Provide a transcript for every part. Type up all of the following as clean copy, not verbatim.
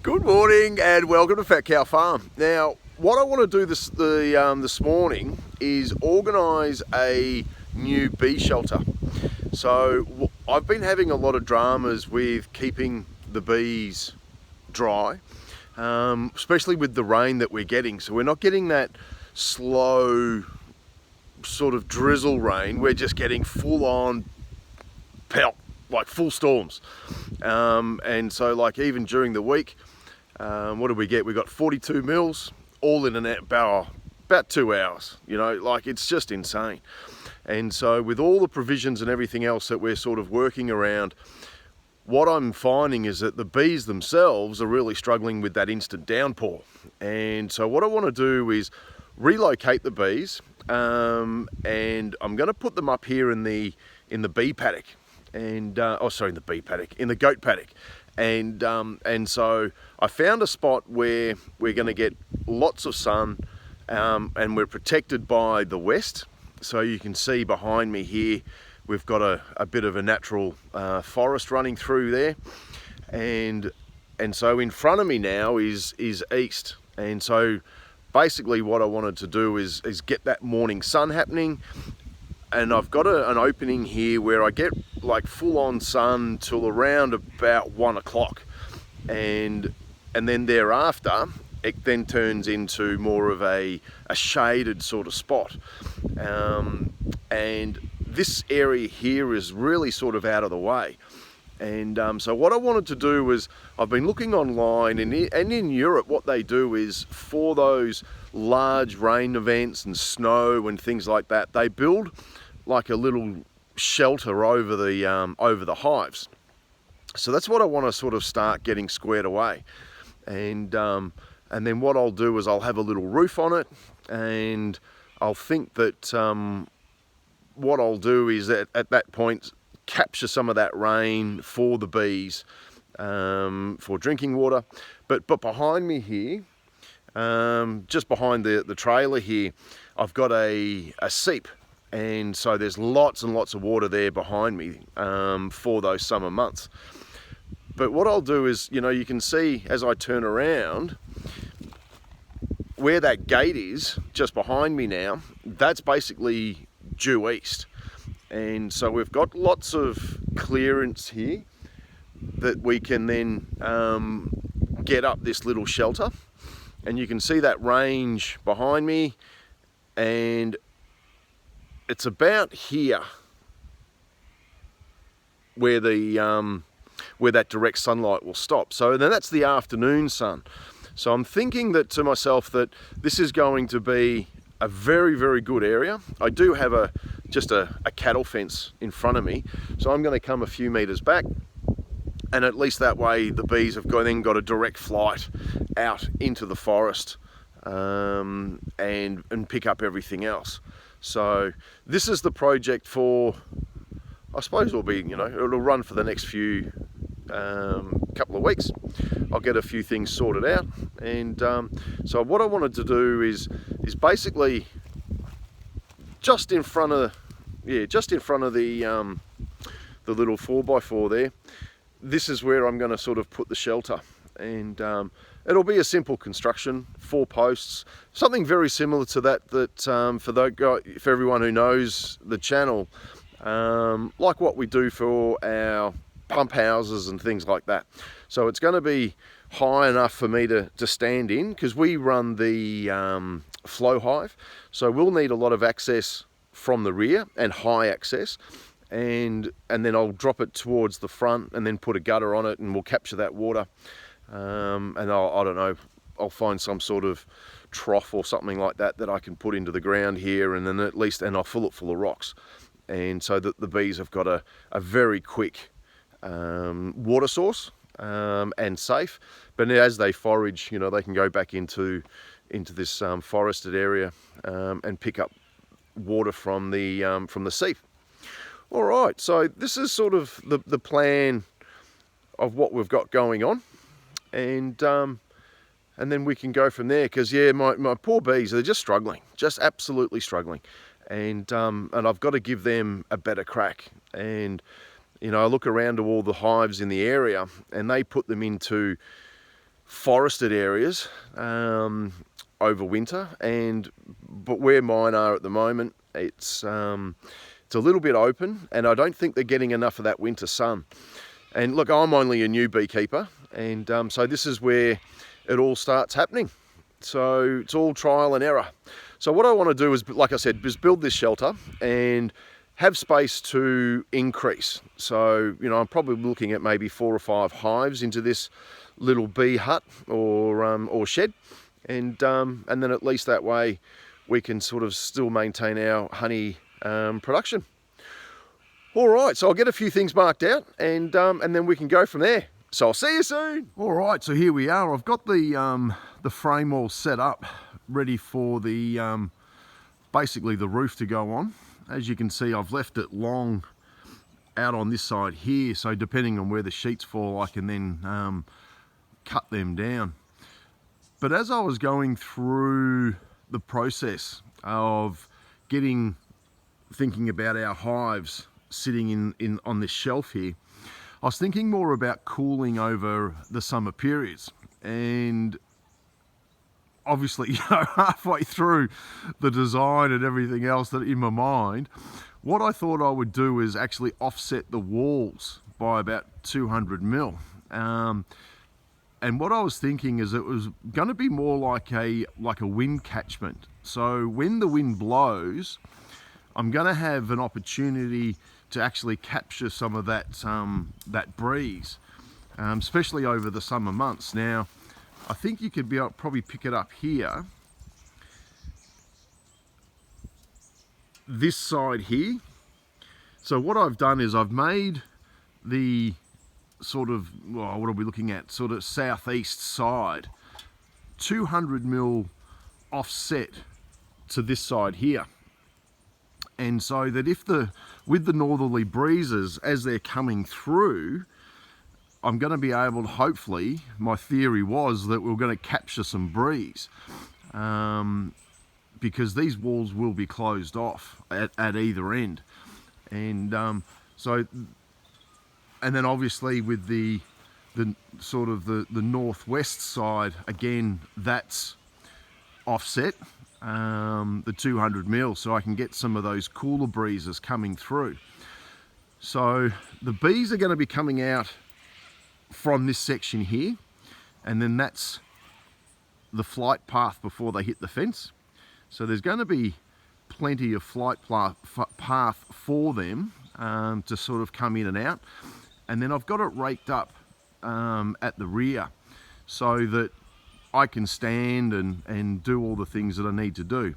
Good morning and welcome to Fat Cow Farm. Now, what I want to do this morning is organise a new bee shelter. So I've been having a lot of dramas with keeping the bees dry, especially with the rain that we're getting. So we're not getting that slow sort of drizzle rain. We're just getting full on pelt, like full storms. And so like even during the week, what did we get? We got 42 mils, all in about 2 hours. You know, like it's just insane. And so with all the provisions and everything else that we're sort of working around, what I'm finding is that the bees themselves are really struggling with that instant downpour. And so what I want to do is relocate the bees, and I'm going to put them up here in the bee paddock, and in the goat paddock. And so I found a spot where we're going to get lots of sun, and we're protected by the west. So you can see behind me here, we've got a bit of a natural forest running through there. And so in front of me now is east. And so basically what I wanted to do is get that morning sun happening. And I've got an opening here where I get like full on sun till around about 1 o'clock. And then thereafter, it then turns into more of a shaded sort of spot. And this area here is really sort of out of the way. And so what I wanted to do was, I've been looking online, and in Europe what they do is, for those large rain events and snow and things like that, they build like a little shelter over the hives. So that's what I want to sort of start getting squared away. And then what I'll do is I'll have a little roof on it, and I'll think that what I'll do is at that point capture some of that rain for the bees, for drinking water. But behind me here, just behind the trailer here, I've got a seep. And so there's lots and lots of water there behind me for those summer months. But what I'll do is, you know, you can see as I turn around, where that gate is just behind me now, that's basically due east. And so we've got lots of clearance here that we can then get up this little shelter. And you can see that range behind me, and it's about here where that direct sunlight will stop. So then that's the afternoon sun. So I'm thinking that to myself that this is going to be a very, very good area. I do have just a cattle fence in front of me, so I'm going to come a few meters back, and at least that way the bees have then got a direct flight out into the forest, and pick up everything else. So this is the project for, I suppose it'll be, you know, it'll run for the next few couple of weeks. I'll get a few things sorted out. And so what I wanted to do is basically just in front of the little 4x4 there, this is where I'm going to sort of put the shelter. And it'll be a simple construction, 4 posts, something very similar to that for everyone who knows the channel, like what we do for our pump houses and things like that. So it's going to be high enough for me to stand in, because we run the flow hive, so we'll need a lot of access from the rear and high access. And then I'll drop it towards the front and then put a gutter on it, and we'll capture that water. And I don't know, I'll find some sort of trough or something like that I can put into the ground here, and then I'll fill it full of rocks. And so that the bees have got a very quick water source, and safe. But as they forage, you know, they can go back into this forested area, and pick up water from the seep. All right, so this is sort of the plan of what we've got going on, and then we can go from there. Because my poor bees, they're just struggling, just absolutely struggling, and I've got to give them a better crack. And you know, I look around to all the hives in the area, and they put them into forested areas over winter, but where mine are at the moment, it's a little bit open, and I don't think they're getting enough of that winter sun. And look, I'm only a new beekeeper, and so this is where it all starts happening. So it's all trial and error. So what I want to do is, like I said, is build this shelter and have space to increase. So, you know, I'm probably looking at maybe 4 or 5 hives into this little bee hut or shed, and then at least that way we can sort of still maintain our honey production. All right, so I'll get a few things marked out, and then we can go from there. So I'll see you soon. All right, so here we are. I've got the frame all set up, ready for the basically the roof to go on. As you can see, I've left it long out on this side here, so depending on where the sheets fall, I can then cut them down. But as I was going through the process of thinking about our hives sitting on this shelf here, I was thinking more about cooling over the summer periods. And obviously, you know, halfway through the design and everything else that in my mind, what I thought I would do is actually offset the walls by about 200 mil. And what I was thinking is it was going to be more like a wind catchment. So when the wind blows, I'm going to have an opportunity to actually capture some of that breeze, especially over the summer months. Now, I think you could probably pick it up here, this side here. So what I've done is I've made the sort of, well, what are we looking at? Sort of southeast side, 200 mil offset to this side here. And so that with the northerly breezes, as they're coming through, I'm going to be able to, hopefully, my theory was that we're going to capture some breeze, because these walls will be closed off at either end. And and then obviously with the sort of the northwest side, again, that's offset, the 200 mil, so I can get some of those cooler breezes coming through. So the bees are going to be coming out from this section here, and then that's the flight path before they hit the fence. So there's going to be plenty of flight path for them to sort of come in and out. And then I've got it raked up at the rear so that I can stand and do all the things that I need to do.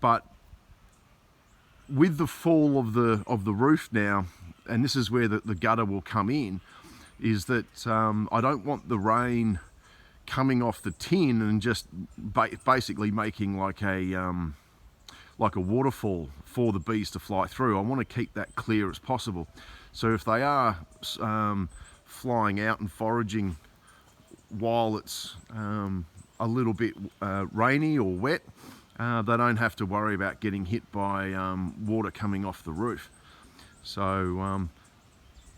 But with the fall of the roof now, and this is where the gutter will come in, is that I don't want the rain coming off the tin and just basically making like a waterfall for the bees to fly through. I want to keep that clear as possible. So if they are flying out and foraging while it's a little bit rainy or wet, they don't have to worry about getting hit by water coming off the roof. So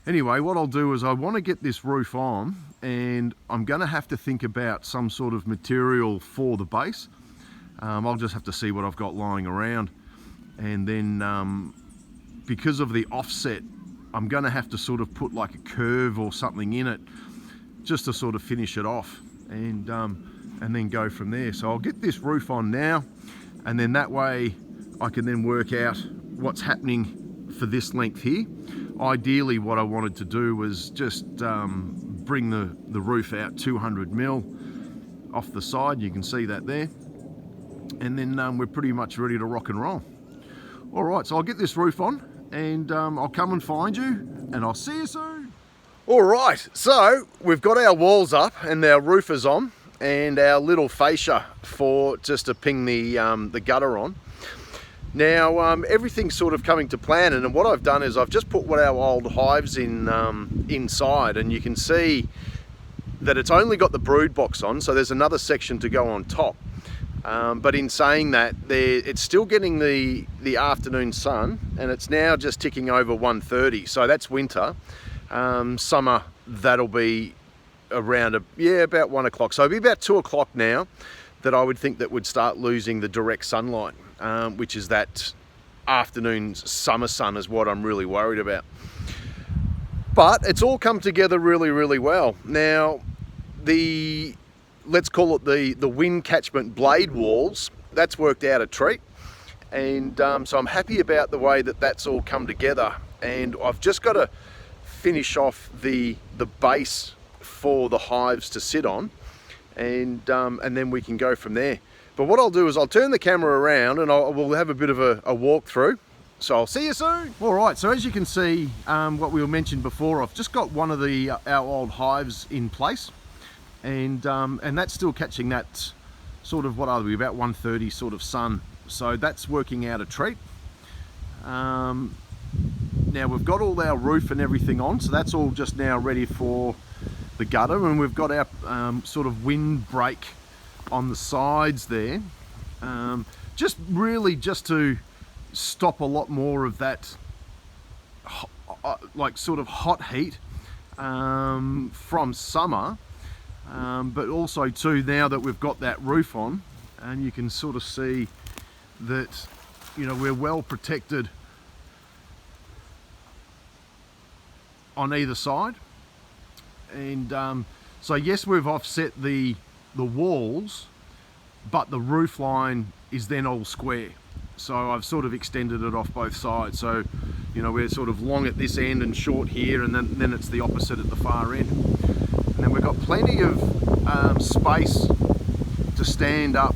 anyway, what I'll do is I want to get this roof on, and I'm going to have to think about some sort of material for the base. I'll just have to see what I've got lying around, and then because of the offset, I'm going to have to sort of put like a curve or something in it just to sort of finish it off, and then go from there. So I'll get this roof on now, and then that way I can then work out what's happening for this length here. Ideally, what I wanted to do was just bring the roof out 200 mil off the side. You can see that there. And then we're pretty much ready to rock and roll. All right, so I'll get this roof on, and I'll come and find you, and I'll see you soon. All right, so we've got our walls up and our roof is on, and our little fascia for just to ping the gutter on. Now everything's sort of coming to plan, and what I've done is I've just put what our old hives inside, and you can see that it's only got the brood box on, so there's another section to go on top. But in saying that, it's still getting the afternoon sun, and it's now just ticking over 1:30, so that's winter. Summer, that'll be around about 1 o'clock. So it'll be about 2 o'clock now that I would think that would start losing the direct sunlight, which is that afternoon summer sun is what I'm really worried about. But it's all come together really, really well. Now, let's call it the wind catchment blade walls, that's worked out a treat. And so I'm happy about the way that that's all come together. And I've just got to finish off the base for the hives to sit on, and then we can go from there. But what I'll do is I'll turn the camera around and we'll have a bit of a walk through. So I'll see you soon. All right, so as you can see, what we mentioned before, I've just got one of our old hives in place, and that's still catching that sort of, what are we, about 1:30 sort of sun. So that's working out a treat. Now we've got all our roof and everything on, so that's all just now ready for the gutter, and we've got our sort of wind break on the sides there, just to stop a lot more of that like sort of hot heat from summer, but also too, now that we've got that roof on, and you can sort of see that, you know, we're well protected on either side. And so yes, we've offset the walls, but the roof line is then all square, so I've sort of extended it off both sides. So, you know, we're sort of long at this end and short here, and then it's the opposite at the far end. And then we've got plenty of space to stand up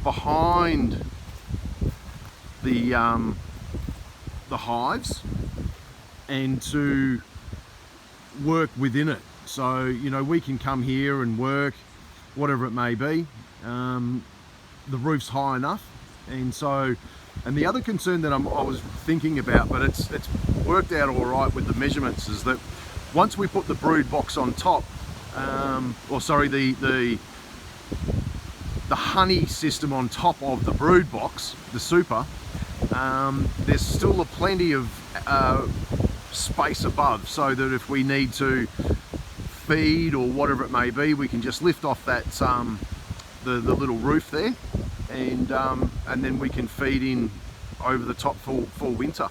behind the hives and to work within it. So, you know, we can come here and work, whatever it may be. The roof's high enough, and so, and the other concern that I was thinking about, but it's worked out all right with the measurements, is that once we put the brood box on top, the honey system on top of the brood box, the super, there's still a plenty of space above, so that if we need to feed or whatever it may be, we can just lift off that the little roof there, and then we can feed in over the top for winter.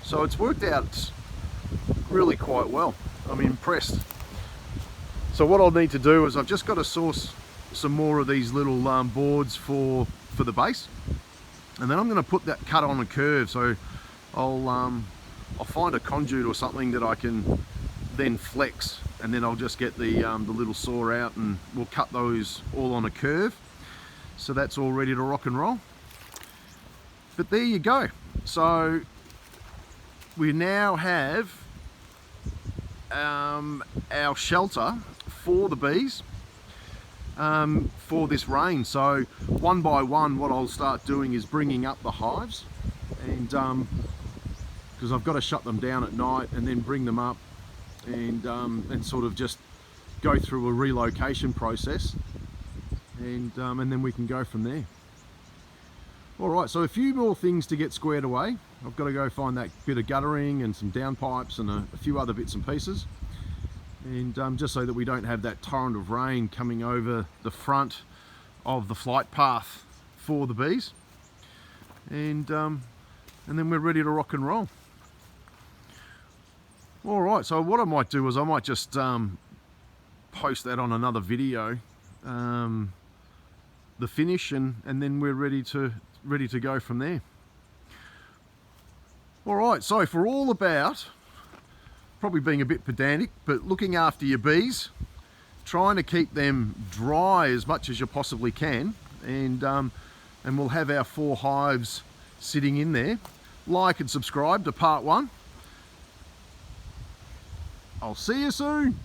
So it's worked out really quite well. I'm impressed. So what I'll need to do is I've just got to source some more of these little boards for the base, and then I'm going to put that cut on a curve. So I'll find a conduit or something that I can then flex, and then I'll just get the little saw out, and we'll cut those all on a curve. So that's all ready to rock and roll. But there you go. So we now have our shelter for the bees for this rain. So one by one, what I'll start doing is bringing up the hives, and because I've got to shut them down at night and then bring them up, and sort of just go through a relocation process, and then we can go from there. All right, so a few more things to get squared away. I've got to go find that bit of guttering and some downpipes and a few other bits and pieces, and just so that we don't have that torrent of rain coming over the front of the flight path for the bees, and then we're ready to rock and roll. All right, so what I might do is I might just post that on another video, the finish, and then we're ready to go from there. All right, so for all about, probably being a bit pedantic, but looking after your bees, trying to keep them dry as much as you possibly can, and we'll have our 4 hives sitting in there. Like and subscribe to part 1. I'll see you soon.